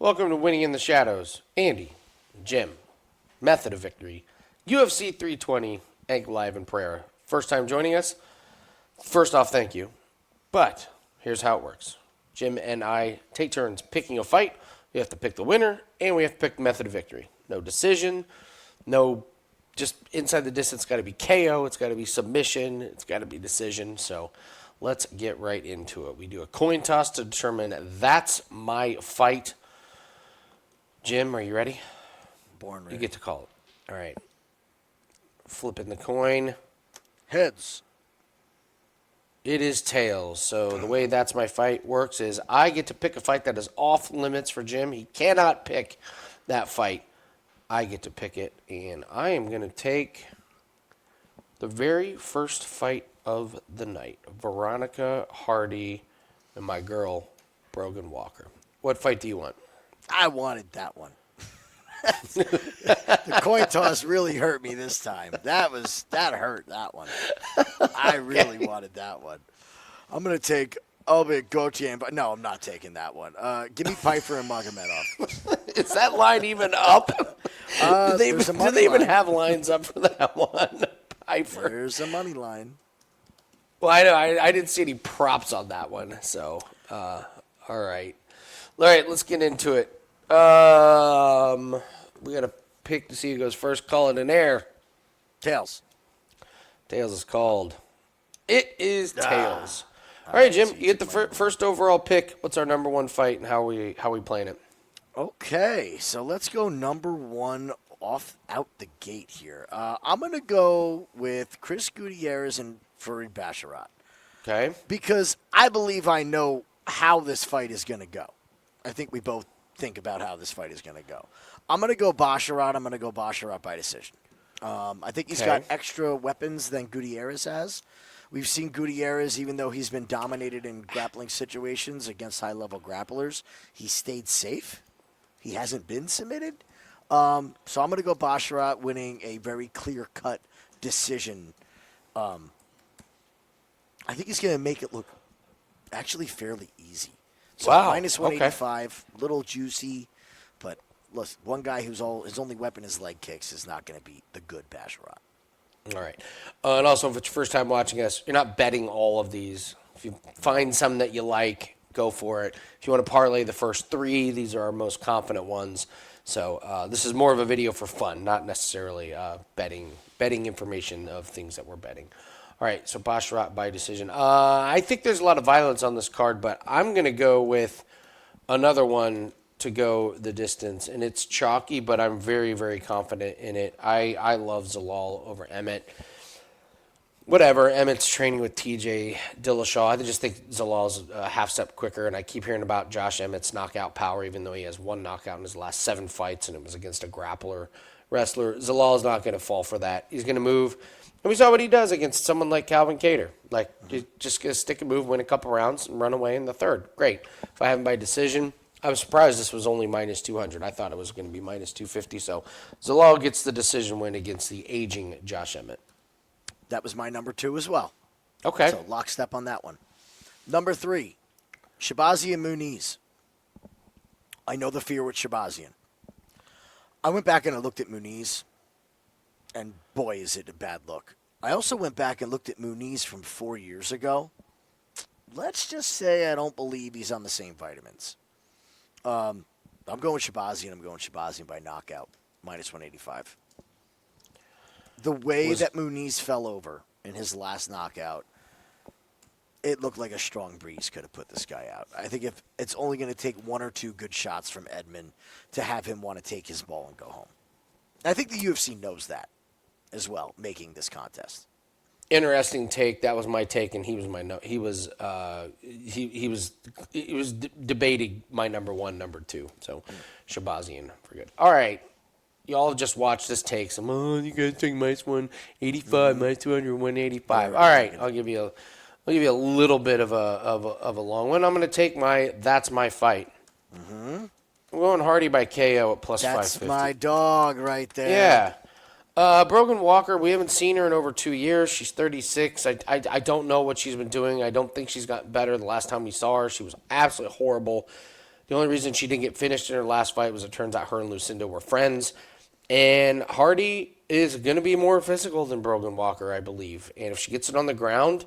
Welcome to Winning in the Shadows. Andy, Jim, Method of Victory, UFC 320, Ankalaev and Pereira. First time joining us? First off, thank you. But here's how it works. Jim and I take turns picking a fight. We have to pick the winner, and we have to pick the method of victory. No decision, no just inside the distance. It's got to be KO. It's got to be submission. It's got to be decision. So let's get right into it. We do a coin toss to determine that's my fight. Jim, are you ready? Born ready. You get to call it. All right. Flipping the coin. Heads. It is tails. So the way that's my fight works is I get to pick a fight that is off limits for Jim. He cannot pick that fight. I get to pick it, and I am going to take the very first fight of the night. Veronica Hardy and my girl, Brogan Walker. What fight do you want? I wanted that one. The coin toss really hurt me this time. That hurt, that one. I really wanted that one. I'm going to take Albert Gauthier, but no, I'm not taking that one. Give me Pfeiffer and Magomed. Is that line even up? Do they even have lines up for that one? Pfeiffer. There's a money line. Well, I know. I didn't see any props on that one. So, all right. All right, let's get into it. We got to pick to see who goes first. Call it an air. Tails. Tails is called. It is tails. All right, Jim, you get the first overall pick. What's our number one fight and how we playing it? Okay, so let's go number one out the gate here. I'm going to go with Chris Gutierrez and Farid Basharat. Okay. Because I believe I know how this fight is going to go. I think we both think about how this fight is going to go. I'm going to go Basharat. I'm going to go Basharat by decision. I think he's got extra weapons than Gutierrez has. We've seen Gutierrez, even though he's been dominated in grappling situations against high-level grapplers, he stayed safe. He hasn't been submitted. So I'm going to go Basharat winning a very clear-cut decision. I think he's going to make it look actually fairly easy. So wow. Minus 185, little juicy, but listen, one guy his only weapon is leg kicks is not going to beat the good Basharat. All right. And also, if it's your first time watching us, you're not betting all of these. If you find some that you like, go for it. If you want to parlay the first three, these are our most confident ones. So this is more of a video for fun, not necessarily betting information of things that we're betting. All right, so Basharat by decision. I think there's a lot of violence on this card, but I'm going to go with another one to go the distance. And it's chalky, but I'm very, very confident in it. I love Zalal over Emmett. Whatever, Emmett's training with TJ Dillashaw. I just think Zalal's a half step quicker, and I keep hearing about Josh Emmett's knockout power, even though he has one knockout in his last 7 fights, and it was against a grappler wrestler. Zalal's not going to fall for that. He's going to move. And we saw what he does against someone like Calvin Kattar. Like, just going to stick and move, win a couple rounds, and run away in the third. Great. If I have him by decision, I was surprised this was only minus 200. I thought it was going to be minus 250. So Zalal gets the decision win against the aging Josh Emmett. That was my number 2 as well. Okay. So lockstep on that one. Number 3, Shabazian Muniz. I know the fear with Shabazian. I went back and I looked at Muniz, and boy, is it a bad look. I also went back and looked at Muniz from 4 years ago. Let's just say I don't believe he's on the same vitamins. I'm going Shabazian. I'm going Shabazian by knockout, minus 185. The way that Muniz fell over in his last knockout, it looked like a strong breeze could have put this guy out. I think if it's only going to take 1 or 2 good shots from Edmund to have him want to take his ball and go home. I think the UFC knows that as well, making this contest. Interesting take. That was my take, and he was my debating my number 1, number 2. So Shabazian for good. All right. Y'all have just watched this take. Some, you guys take minus 185, minus 200, 185. All right, I'll give you a little bit of a long one. I'm going to take that's my fight. Mm-hmm. I'm going Hardy by KO at plus 550. That's my dog right there. Yeah. Brogan Walker, we haven't seen her in over 2 years. She's 36. I don't know what she's been doing. I don't think she's gotten better. The last time we saw her, she was absolutely horrible. The only reason she didn't get finished in her last fight was it turns out her and Lucinda were friends. And Hardy is going to be more physical than Brogan Walker, I believe. And if she gets it on the ground,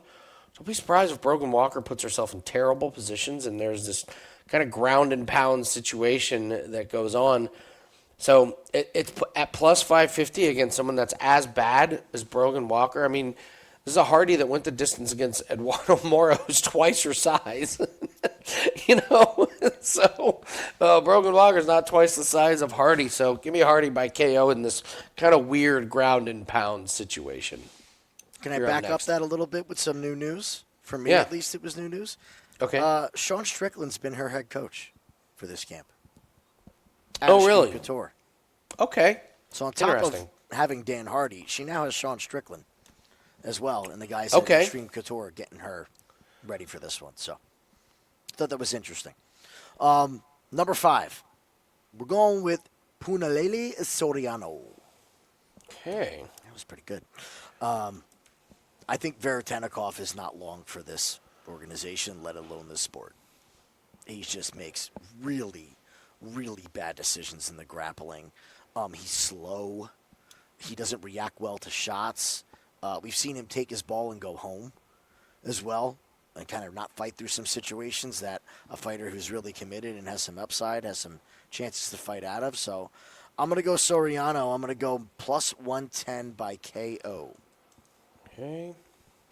don't be surprised if Brogan Walker puts herself in terrible positions and there's this kind of ground and pound situation that goes on. So it's at plus 550 against someone that's as bad as Brogan Walker. I mean, this is a Hardy that went the distance against Eduardo Moro, who's twice her size. So Brogan Walker's not twice the size of Hardy. So give me Hardy by KO in this kind of weird ground and pound situation. Can I You're up back up next. that a little bit with some new news? For me, Yeah. at least, it was new news. Okay. Sean Strickland's been her head coach for this camp. Oh, really? Couture. Okay. So on top of Interesting. having Dan Hardy, she now has Sean Strickland as well, and the guys Okay. at Extreme Couture are getting her ready for this one. So thought that was interesting. Number 5, we're going with Punalele Soriano. Okay. That was pretty good. I think Veritenikov is not long for this organization, let alone this sport. He just makes really, really bad decisions in the grappling. He's slow. He doesn't react well to shots. We've seen him take his ball and go home as well and kind of not fight through some situations that a fighter who's really committed and has some upside has some chances to fight out of. So I'm going to go Soriano. I'm going to go plus 110 by KO. Okay.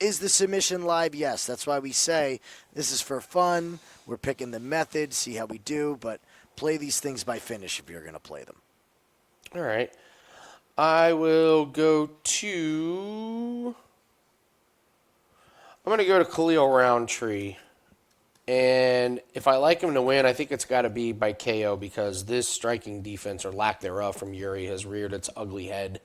Is the submission live? Yes. That's why we say this is for fun. We're picking the method, see how we do, but play these things by finish if you're going to play them. All right. I will go to. I'm going to go to Khalil Roundtree. And if I like him to win, I think it's got to be by KO because this striking defense or lack thereof from Yuri has reared its ugly head.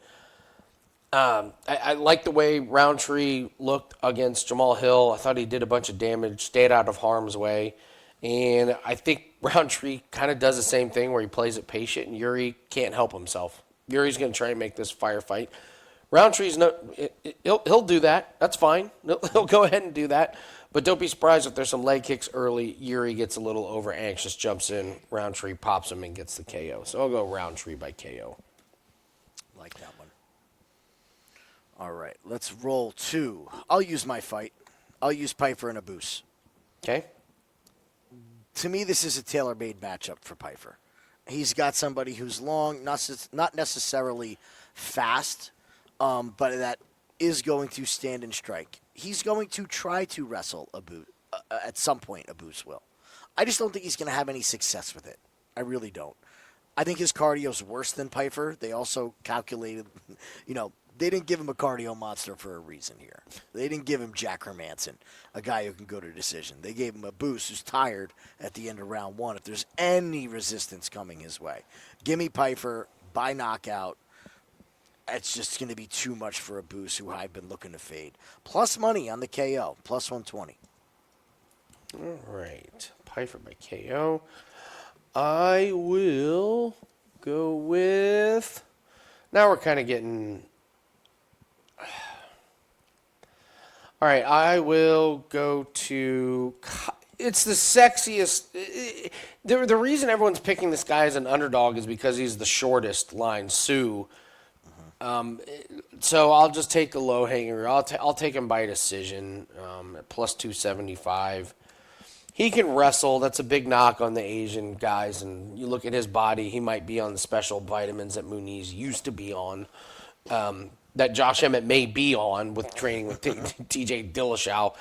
I like the way Roundtree looked against Jamal Hill. I thought he did a bunch of damage, stayed out of harm's way. And I think Roundtree kind of does the same thing where he plays it patient, and Yuri can't help himself. Yuri's going to try and make this firefight. Roundtree's he'll do that. That's fine. He'll go ahead and do that. But don't be surprised if there's some leg kicks early. Yuri gets a little over anxious, jumps in, Roundtree pops him and gets the KO. So I'll go Roundtree by KO. Like that one. All right, let's roll 2. I'll use my fight. I'll use Pfeiffer and Abus. Okay? To me, this is a tailor-made matchup for Pfeiffer. He's got somebody who's long, not necessarily fast, but that is going to stand and strike. He's going to try to wrestle Abus at some point. Abus will. I just don't think he's going to have any success with it. I really don't. I think his cardio's worse than Pfeiffer. They also calculated, they didn't give him a cardio monster for a reason here. They didn't give him Jack Hermanson, a guy who can go to decision. They gave him a boost who's tired at the end of round 1 if there's any resistance coming his way. Give me Pfeiffer by knockout. It's just going to be too much for a boost who I've been looking to fade. Plus money on the KO, plus 120. All right. Pfeiffer by KO. I will go with. Now we're kind of getting. All right. I will go to. It's the sexiest. The reason everyone's picking this guy as an underdog is because he's the shortest line, Sue. So I'll just take the low hanger. I'll take him by decision at plus 275. He can wrestle. That's a big knock on the Asian guys. And you look at his body, he might be on the special vitamins that Muniz used to be on, that Josh Emmett may be on with training with TJ Dillashaw.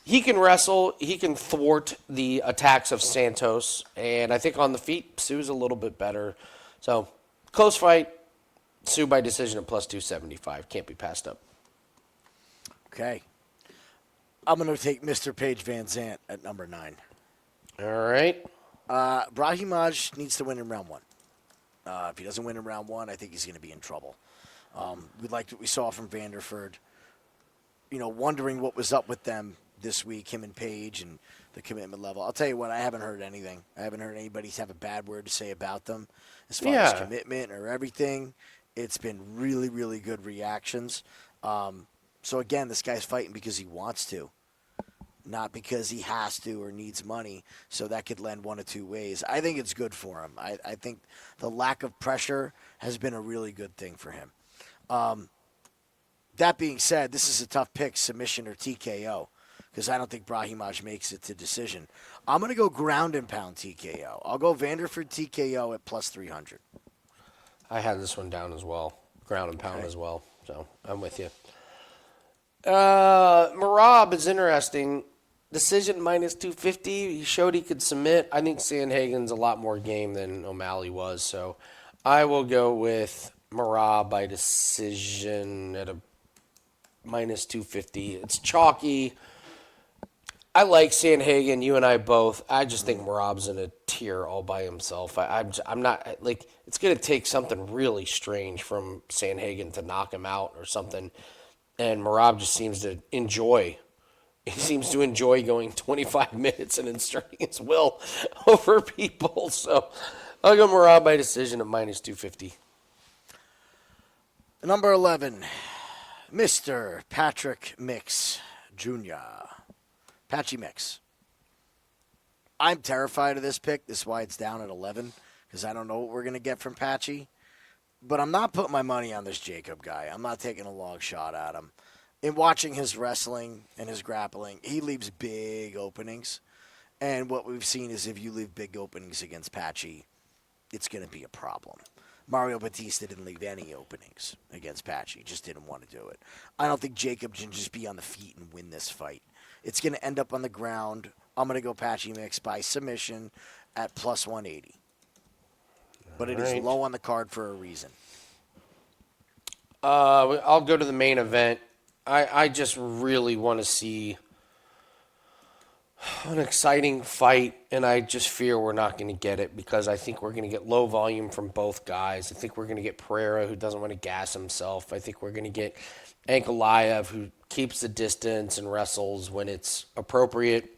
He can wrestle. He can thwart the attacks of Santos. And I think on the feet, Sue's a little bit better. So close fight. Sue by decision at plus 275. Can't be passed up. Okay. I'm going to take Mr. Paige Van Zant at number 9. All right. Brahimaj needs to win in round 1. If he doesn't win in round 1, I think he's going to be in trouble. We liked what we saw from Vanderford. Wondering what was up with them this week, him and Paige, and the commitment level. I'll tell you what, I haven't heard anything. I haven't heard anybody have a bad word to say about them as far as commitment or everything. It's been really, really good reactions. So, again, this guy's fighting because he wants to. not because he has to or needs money. So that could lend one of two ways. I think it's good for him. I think the lack of pressure has been a really good thing for him. That being said, this is a tough pick, submission or TKO, because I don't think Brahimaj makes it to decision. I'm going to go ground and pound TKO. I'll go Vanderford TKO at plus 300. I had this one down as well, ground and pound Okay. as well. So I'm with you. Marab is interesting. Decision minus 250. He showed he could submit. I think Sandhagen's a lot more game than O'Malley was. So I will go with Marab by decision at a minus 250. It's chalky. I like Sandhagen. You and I both. I just think Marab's in a tier all by himself. I'm not like it's going to take something really strange from Sandhagen to knock him out or something. And Marab just seems to enjoy. He seems to enjoy going 25 minutes and inserting his will over people. So I'll go Marab by decision at minus 250. Number 11, Mr. Patrick Mix Jr. Patchy Mix. I'm terrified of this pick. This is why it's down at 11, because I don't know what we're going to get from Patchy. But I'm not putting my money on this Jacob guy. I'm not taking a long shot at him. In watching his wrestling and his grappling, he leaves big openings. And what we've seen is if you leave big openings against Patchy, it's going to be a problem. Mario Batista didn't leave any openings against Patchy. Just didn't want to do it. I don't think Jacob can just be on the feet and win this fight. It's going to end up on the ground. I'm going to go Patchy Mix by submission at plus 180. But it is low on the card for a reason. I'll go to the main event. I just really want to see an exciting fight, and I just fear we're not going to get it because I think we're going to get low volume from both guys. I think we're going to get Pereira, who doesn't want to gas himself. I think we're going to get Ankalaev, who keeps the distance and wrestles when it's appropriate.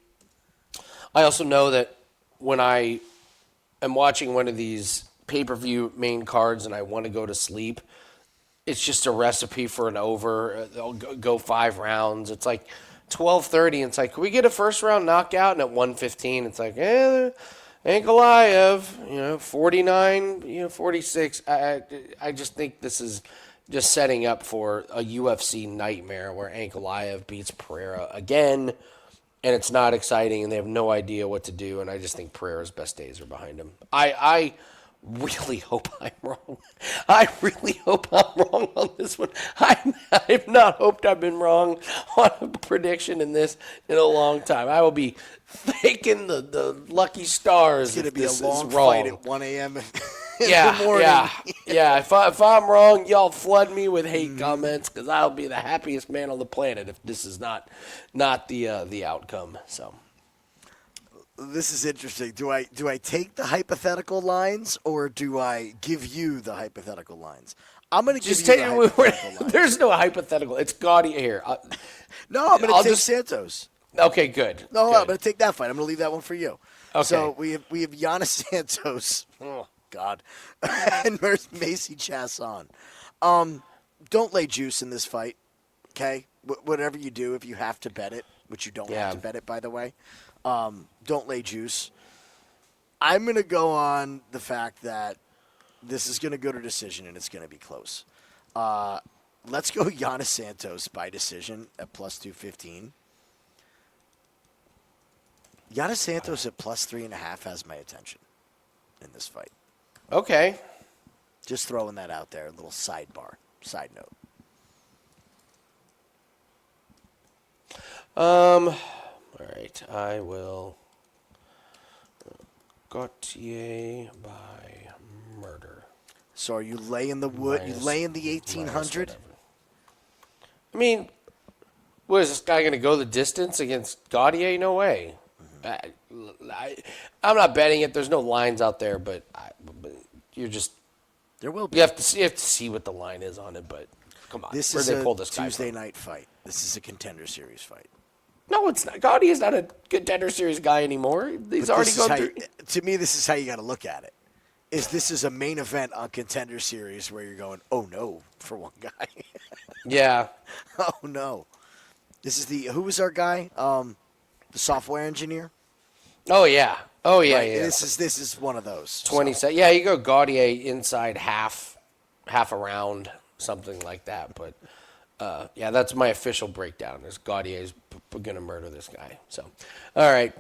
I also know that when I am watching one of these pay-per-view main cards and I want to go to sleep, it's just a recipe for an over. They'll go 5 rounds. It's like 12:30, and it's like, can we get a first-round knockout? And at 1:15, it's like, Ankalaev, 49, 46. I just think this is just setting up for a UFC nightmare where Ankalaev beats Pereira again, and it's not exciting, and they have no idea what to do, and I just think Pereira's best days are behind him. I really hope I'm wrong. I really hope I'm wrong on this one. I've not hoped I've been wrong on a prediction in this in a long time. I will be thanking the lucky stars It's going to if be this a long is wrong. fight at 1 a.m. in Yeah, the morning. yeah. If I'm wrong, y'all flood me with hate comments because I'll be the happiest man on the planet if this is not the outcome. So. This is interesting. Do I take the hypothetical lines or do I give you the hypothetical lines? I'm going to give Just you take the hypothetical lines. There's no hypothetical. It's gaudy here. No, I'm going to take just- Santos. Okay, good. No, good. I'm going to take that fight. I'm going to leave that one for you. Okay. So we have Giannis Santos. Oh God, and Macy Chasson. Don't lay juice in this fight. Okay, whatever you do, if you have to bet it, which you don't have to bet it, by the way. Don't lay juice. I'm going to go on the fact that this is going to go to decision and it's going to be close. Let's go Giannis Santos by decision at plus 215. Giannis Santos at plus 3.5 has my attention in this fight. Okay. Just throwing that out there, a little side note. All right, I will. Gautier by murder. So are you laying the wood? You laying the 1800? I mean, what is this guy going to go the distance against Gautier? No way. I'm not betting it. There's no lines out there, but you're just. There will be. You have to see what the line is on it, but come on. This Where'd is they a pull this guy Tuesday from? night fight. This is a contender series fight. No, it's not. Gaudi is not a contender series guy anymore. He's But already this is gone through. to me, this is how you got to look at it. This is a main event on contender series where you're going, oh no, for one guy. Yeah. Oh no. This is who was our guy? the software engineer. Oh yeah. Oh yeah. Right? Yeah. This is one of those. 20 set. Yeah, you go Gaudier inside half around, something like that. But yeah, that's my official breakdown. Is Gaudier's going to murder this guy? So, all right.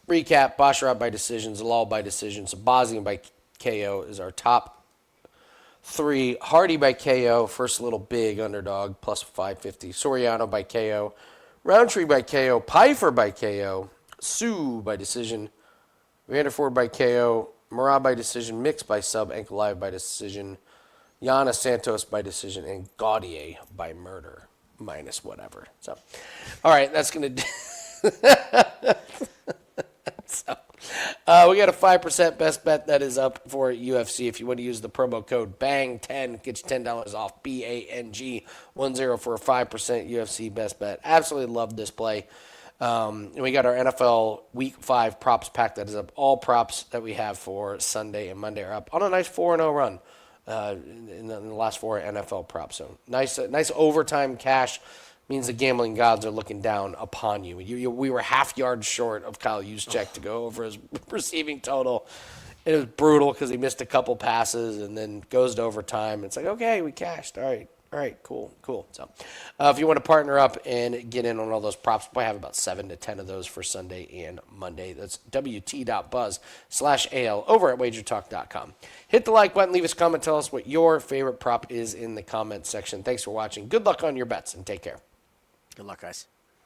Recap: Basharat by decision, Zalal by decision, Sabazian by KO is our top three. Hardy by KO, first little big underdog, plus 550. Soriano by KO, Roundtree by KO, Pfeiffer by KO, Sue by decision, Vanderford by KO, Marab by decision, Mix by sub, Ankalaev by decision, Yana Santos by decision, and Gaudier by murder, minus whatever. So, all right, that's going to so, we got a 5% best bet that is up for UFC. If you want to use the promo code BANG10, get you $10 off, BANG10 for a 5% UFC best bet. Absolutely love this play. And we got our NFL Week 5 props pack that is up. All props that we have for Sunday and Monday are up on a nice 4-0 run in the last 4 NFL props. So nice overtime cash. Means the gambling gods are looking down upon you. We were half yards short of Kyle Juszczyk to go over his receiving total. It was brutal because he missed a couple passes and then goes to overtime. It's like, okay, we cashed. All right, cool. So if you want to partner up and get in on all those props, we have about 7 to 10 of those for Sunday and Monday. That's wt.buzz/AL over at wagertalk.com. Hit the like button, leave us a comment, tell us what your favorite prop is in the comments section. Thanks for watching. Good luck on your bets and take care. Good luck, guys.